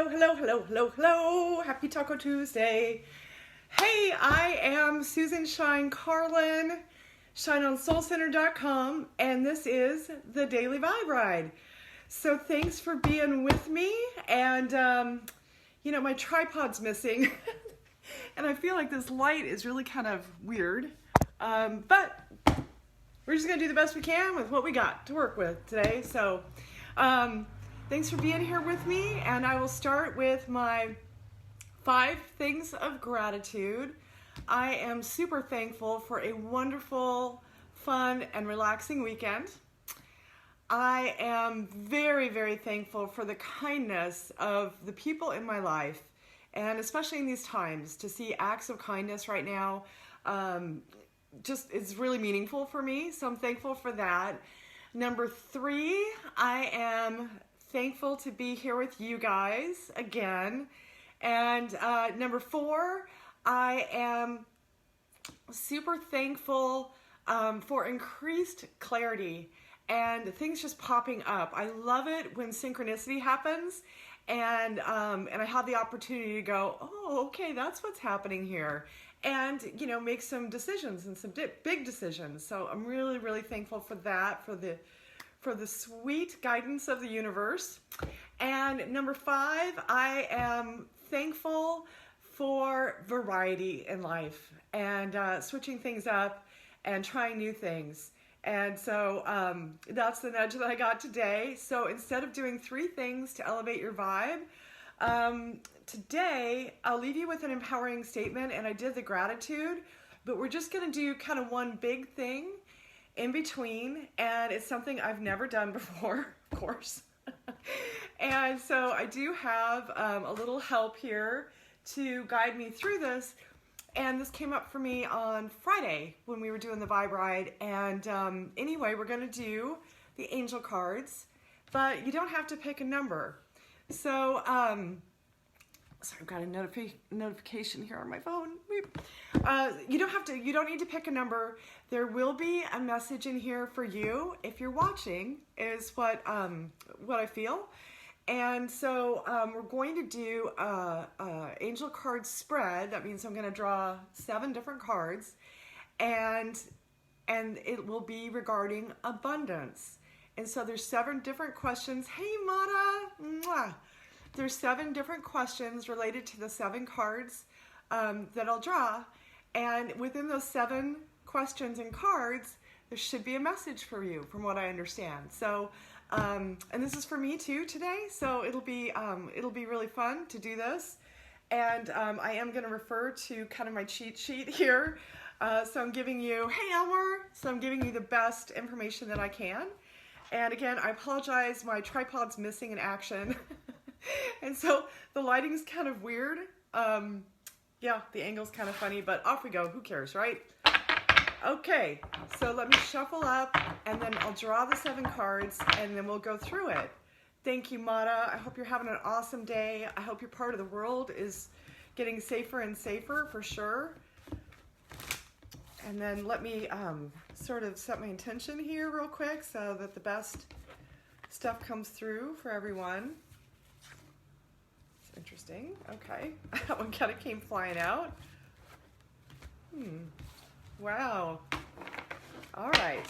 Hello, hello, hello, hello, hello. Happy Taco Tuesday. Hey, I am Susan Shine Carlin, shineonsoulcenter.com, and this is the Daily Vibe Ride. So thanks for being with me, and my tripod's missing, and I feel like this light is really kind of weird, but we're just going to do the best we can with what we got to work with today. So thanks for being here with me, and I will start with my 5 things of gratitude. I am super thankful for a wonderful, fun, and relaxing weekend. I am very, very thankful for the kindness of the people in my life, and especially in these times, to see acts of kindness right now just is really meaningful for me, so I'm thankful for that. Number 3, I am thankful to be here with you guys again. And number 4, I am super thankful for increased clarity and things just popping up. I love it when synchronicity happens, and I have the opportunity to go, oh, okay, that's what's happening here, and make some decisions and some big decisions. So I'm really, really thankful for that, for the sweet guidance of the universe. And number 5, I am thankful for variety in life and switching things up and trying new things. And so that's the nudge that I got today. So instead of doing 3 things to elevate your vibe, today I'll leave you with an empowering statement, and I did the gratitude, but we're just going to do kind of one big thing in between, and it's something I've never done before, of course. And so I do have a little help here to guide me through this. And this came up for me on Friday when we were doing the Vibe Ride. And anyway, we're going to do the angel cards, but you don't have to pick a number. So, sorry, I've got a notification here on my phone. You don't need to pick a number. There will be a message in here for you if you're watching, is what I feel. And so we're going to do a angel card spread. That means I'm going to draw 7 different cards, and it will be regarding abundance. And so there's 7 different questions. Hey, Mata! Mwah. There's 7 different questions related to the 7 cards that I'll draw. And within those 7 questions and cards, there should be a message for you, from what I understand. So, and this is for me too today. So it'll be really fun to do this. And I am going to refer to kind of my cheat sheet here. So I'm giving you, hey Elmer, so I'm giving you the best information that I can. And again, I apologize, my tripod's missing in action. And so the lighting's kind of weird. Yeah, the angle's kind of funny, but off we go. Who cares, right? Okay, so let me shuffle up, and then I'll draw the 7 cards, and then we'll go through it. Thank you, Mata. I hope you're having an awesome day. I hope your part of the world is getting safer and safer, for sure. And then let me sort of set my intention here real quick so that the best stuff comes through for everyone. It's interesting. Okay, that one kind of came flying out. Wow. All right.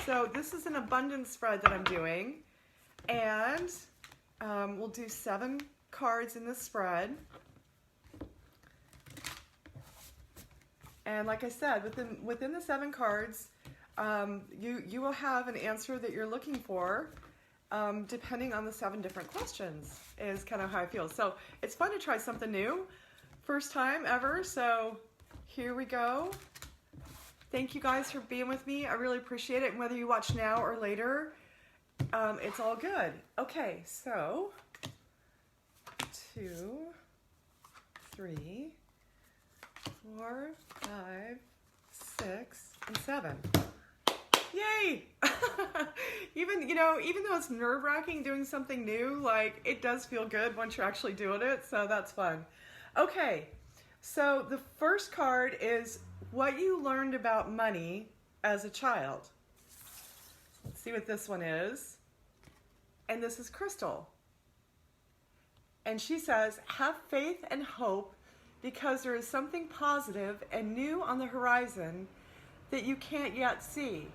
So this is an abundance spread that I'm doing, and we'll do 7 cards in this spread. And like I said, within the 7 cards, you will have an answer that you're looking for, depending on the 7 different questions, is kind of how I feel. So it's fun to try something new. First time ever, so here we go. Thank you guys for being with me. I really appreciate it. And whether you watch now or later, it's all good. Okay, so 2, 3, 4, 5, 6, and 7. Yay! Even though it's nerve-wracking doing something new, like, it does feel good once you're actually doing it, so that's fun. Okay, so the first card is what you learned about money as a child. Let's see what this one is. And this is Crystal. And she says, have faith and hope because there is something positive and new on the horizon that you can't yet see.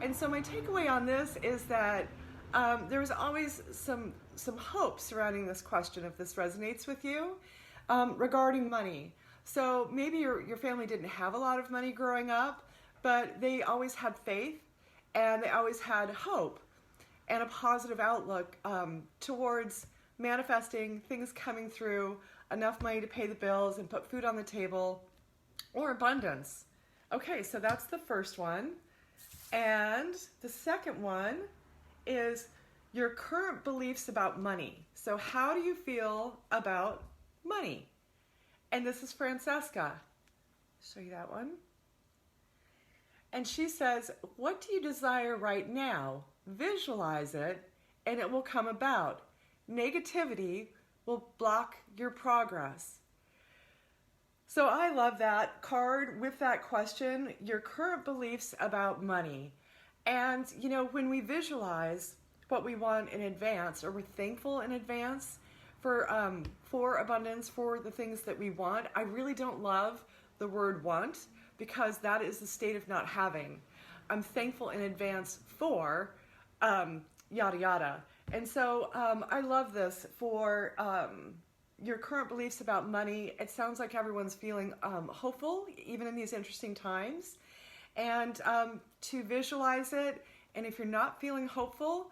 And so my takeaway on this is that there's always some hope surrounding this question, if this resonates with you, regarding money. So maybe your family didn't have a lot of money growing up, but they always had faith and they always had hope and a positive outlook towards manifesting things coming through, enough money to pay the bills and put food on the table, or abundance. Okay, so that's the first one. And the second one is your current beliefs about money. So how do you feel about money? And this is Francesca. Show you that one. And she says, what do you desire right now? Visualize it and it will come about. Negativity will block your progress. So I love that card with that question, your current beliefs about money. And, you know, when we visualize what we want in advance, or we're thankful in advance for abundance, for the things that we want, I really don't love the word want, because that is the state of not having. I'm thankful in advance for yada yada. And so I love this for your current beliefs about money. It sounds like everyone's feeling hopeful, even in these interesting times. And to visualize it, and if you're not feeling hopeful,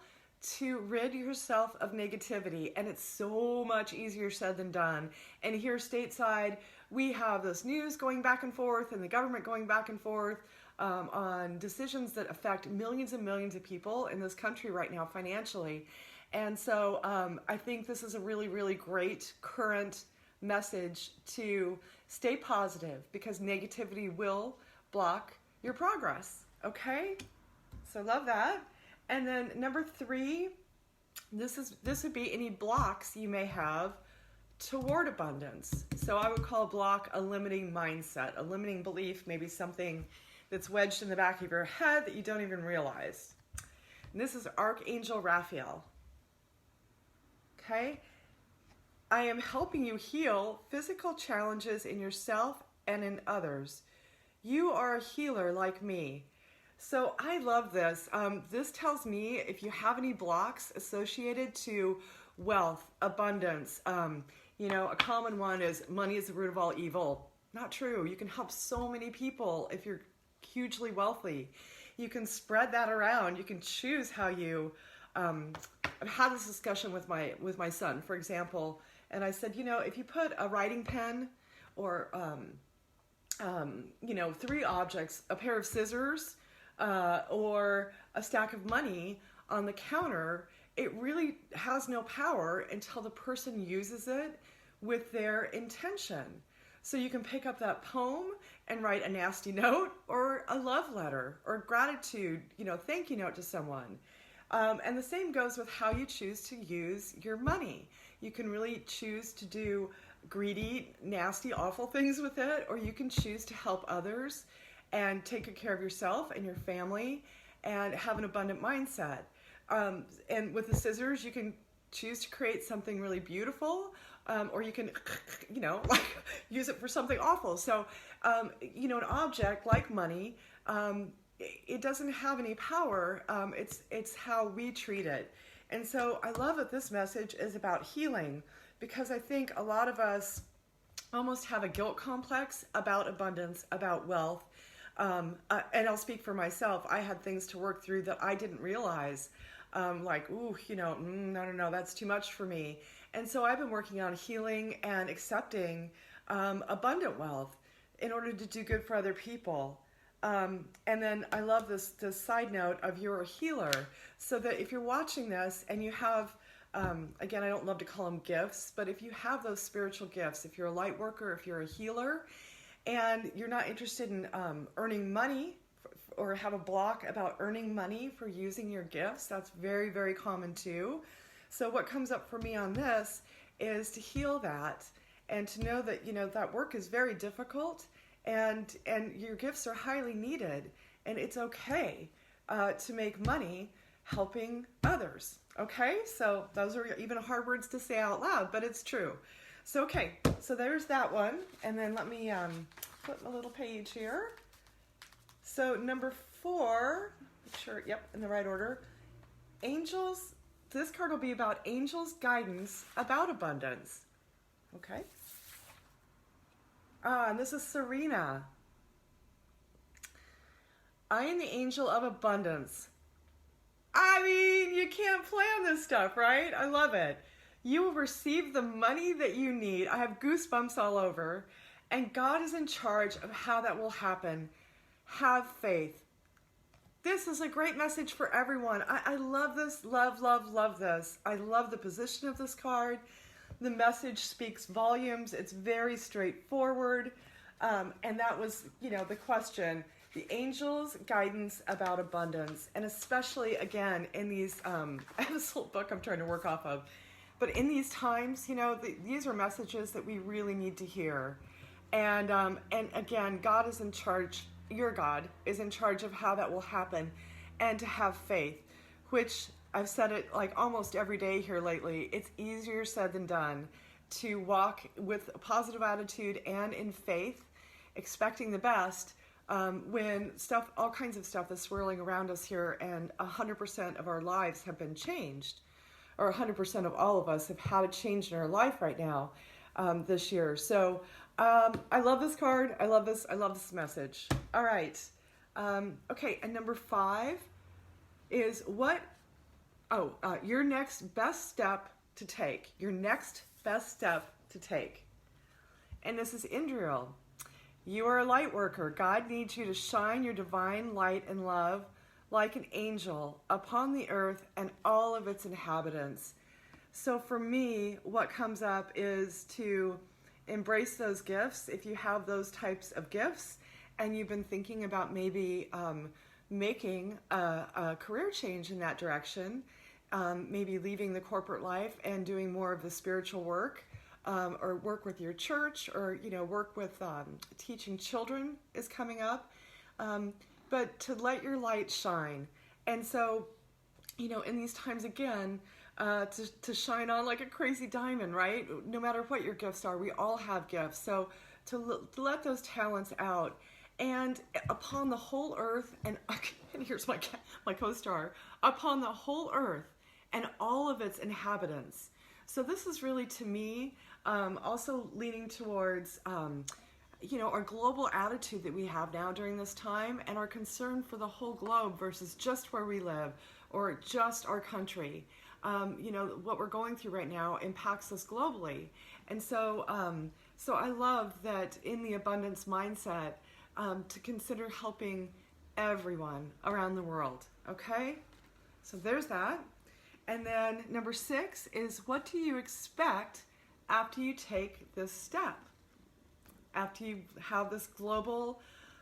to rid yourself of negativity. And it's so much easier said than done. And here stateside, we have this news going back and forth and the government going back and forth on decisions that affect millions and millions of people in this country right now financially. And so I think this is a really, really great current message to stay positive, because negativity will block your progress. Okay? So love that. And then number 3, this would be any blocks you may have toward abundance. So I would call a block a limiting mindset, a limiting belief, maybe something that's wedged in the back of your head that you don't even realize. And this is Archangel Raphael. Okay? I am helping you heal physical challenges in yourself and in others. You are a healer like me. So I love this. This tells me if you have any blocks associated to wealth, abundance, you know, a common one is money is the root of all evil. Not true. You can help so many people if you're hugely wealthy. You can spread that around. You can choose how you. I've had this discussion with my son, for example, and I said, you know, if you put a writing pen or you know, 3 objects, a pair of scissors, or a stack of money on the counter, it really has no power until the person uses it with their intention. So you can pick up that poem and write a nasty note or a love letter or gratitude, you know, thank you note to someone. And the same goes with how you choose to use your money. You can really choose to do greedy, nasty, awful things with it, or you can choose to help others and take good care of yourself and your family and have an abundant mindset. And with the scissors, you can choose to create something really beautiful, or you can, you know, like use it for something awful. So, you know, an object like money, it doesn't have any power. It's how we treat it. And so I love that this message is about healing, because I think a lot of us almost have a guilt complex about abundance, about wealth. And I'll speak for myself. I had things to work through that I didn't realize. Like, ooh, you know, no, that's too much for me. And so I've been working on healing and accepting abundant wealth in order to do good for other people. And then I love this side note of you're a healer, so that if you're watching this and you have, again, I don't love to call them gifts, but if you have those spiritual gifts, if you're a light worker, if you're a healer, and you're not interested in earning money or have a block about earning money for using your gifts, that's very, very common too. So what comes up for me on this is to heal that and to know that, you know, that work is very difficult and your gifts are highly needed, and it's okay to make money helping others. Okay, so those are even hard words to say out loud, but it's true. So okay, so there's that one, and then let me flip my little page here. So number 4, make sure, yep, in the right order. Angels. This card will be about angels' guidance about abundance. Okay. And this is Serena. I am the angel of abundance. I mean, you can't plan this stuff, right? I love it. You will receive the money that you need. I have goosebumps all over. And God is in charge of how that will happen. Have faith. This is a great message for everyone. I love this, love this. I love the position of this card. The message speaks volumes. It's very straightforward. And that was, the question. The angels' guidance about abundance. And especially, again, in these, I have this little book I'm trying to work off of. But in these times, these are messages that we really need to hear. And again, God is in charge. Your God is in charge of how that will happen, and to have faith, which I've said it like almost every day here lately. It's easier said than done to walk with a positive attitude and in faith, expecting the best, when all kinds of stuff is swirling around us here, and 100% of our lives have been changed, or 100% of all of us have had a change in our life right now this year. So I love this card. I love this message. All right. Okay, and number 5 is your next best step to take. Your next best step to take. And this is Indriel. You are a light worker. God needs you to shine your divine light and love like an angel upon the earth and all of its inhabitants. So for me, what comes up is to embrace those gifts. If you have those types of gifts and you've been thinking about maybe making a career change in that direction, maybe leaving the corporate life and doing more of the spiritual work, or work with your church, or work with teaching children is coming up, but to let your light shine. And so in these times, again, to shine on like a crazy diamond, right? No matter what your gifts are, we all have gifts. So to let those talents out, and upon the whole earth, and here's my co-star, upon the whole earth and all of its inhabitants. So this is really, to me, also leaning towards, our global attitude that we have now during this time, and our concern for the whole globe versus just where we live or just our country. What we're going through right now impacts us globally. And so I love that in the abundance mindset, to consider helping everyone around the world. Okay? So there's that. And then number 6 is, what do you expect after you take this step? After you have this global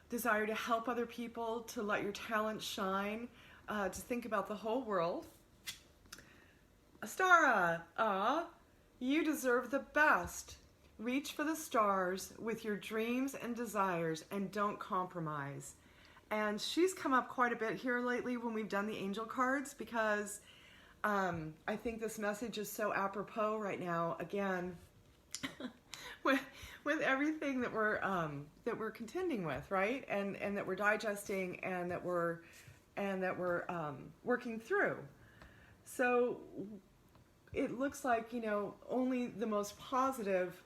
desire to help other people, to let your talent shine, to think about the whole world. Astara, you deserve the best. Reach for the stars with your dreams and desires, and don't compromise. And she's come up quite a bit here lately when we've done the angel cards, because I think this message is so apropos right now, again, with everything that we're contending with, right? And that we're digesting, and that we're working through. So it looks like, only the most positive,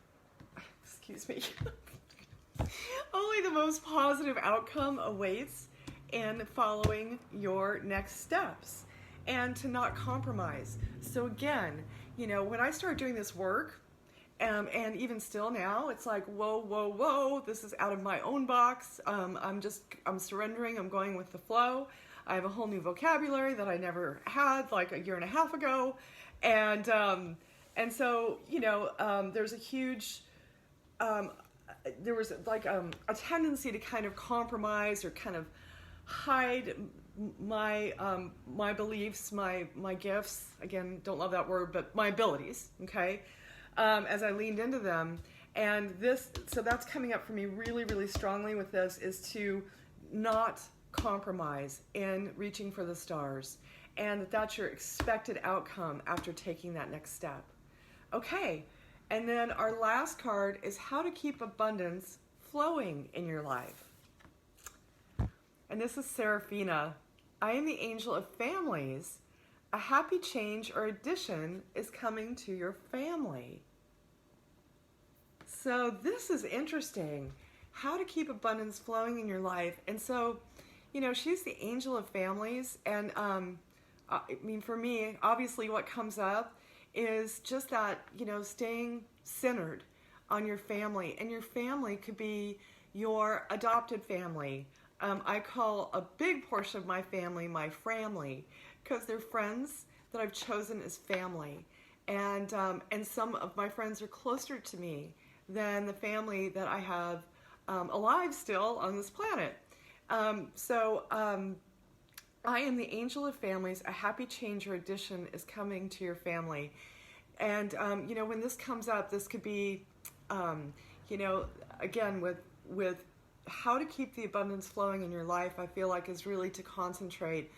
only the most positive outcome awaits in following your next steps, and to not compromise. So again, when I started doing this work, and even still now, it's like, whoa, this is out of my own box. I'm surrendering, I'm going with the flow. I have a whole new vocabulary that I never had like a year and a half ago. And so, there's a huge, there was like a tendency to kind of compromise or kind of hide my beliefs, my gifts. Again, don't love that word, but my abilities, okay? As I leaned into them. And so that's coming up for me really, really strongly with this, is to not compromise in reaching for the stars. and that that's your expected outcome after taking that next step. Okay, and then our last card is how to keep abundance flowing in your life. And this is Serafina. I am the angel of families. A happy change or addition is coming to your family. So this is interesting. How to keep abundance flowing in your life. And so, you know, she's the angel of families. And I mean, for me, obviously what comes up is just that, you know, staying centered on your family. And your family could be your adopted family. I call a big portion of my family, because they're friends that I've chosen as family. And some of my friends are closer to me than the family that I have alive still on this planet. I am the angel of families. A happy change or addition is coming to your family. And, you know, when this comes up, this could be, you know, again, with how to keep the abundance flowing in your life, I feel like is really to concentrate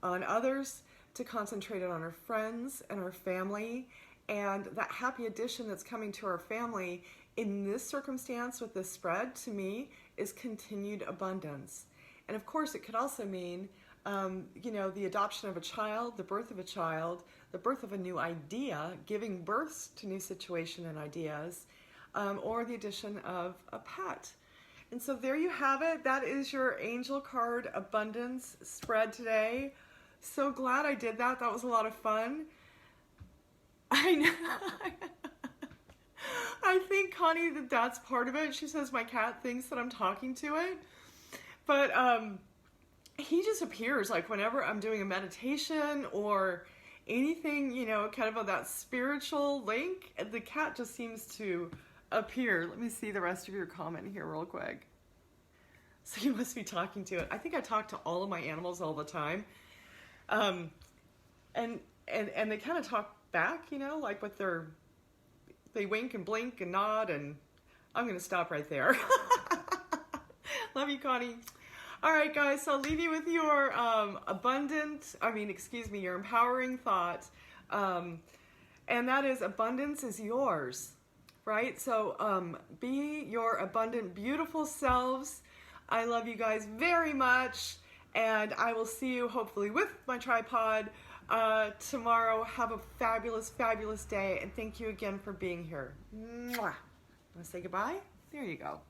on others, to concentrate on our friends and our family, and that happy addition that's coming to our family in this circumstance with this spread, to me, is continued abundance. And of course, it could also mean, you know, the adoption of a child, the birth of a child, the birth of a new idea, giving birth to new situation and ideas, or the addition of a pet. And so there you have it. That is your angel card abundance spread today. So glad I did that. That was a lot of fun. I know. I think, Connie, that's part of it. She says my cat thinks that I'm talking to it. But he just appears like whenever I'm doing a meditation or anything, you know, kind of on that spiritual link, the cat just seems to appear. Let me see the rest of your comment here real quick. So you must be talking to it. I think I talk to all of my animals all the time. And they kind of talk back, you know, like with they wink and blink and nod, and I'm going to stop right there. Love you, Connie. All right, guys, so I'll leave you with your your empowering thought. And that is, abundance is yours, right? So be your abundant, beautiful selves. I love you guys very much, and I will see you hopefully with my tripod tomorrow. Have a fabulous, fabulous day, and thank you again for being here. Mwah. Want to say goodbye? There you go.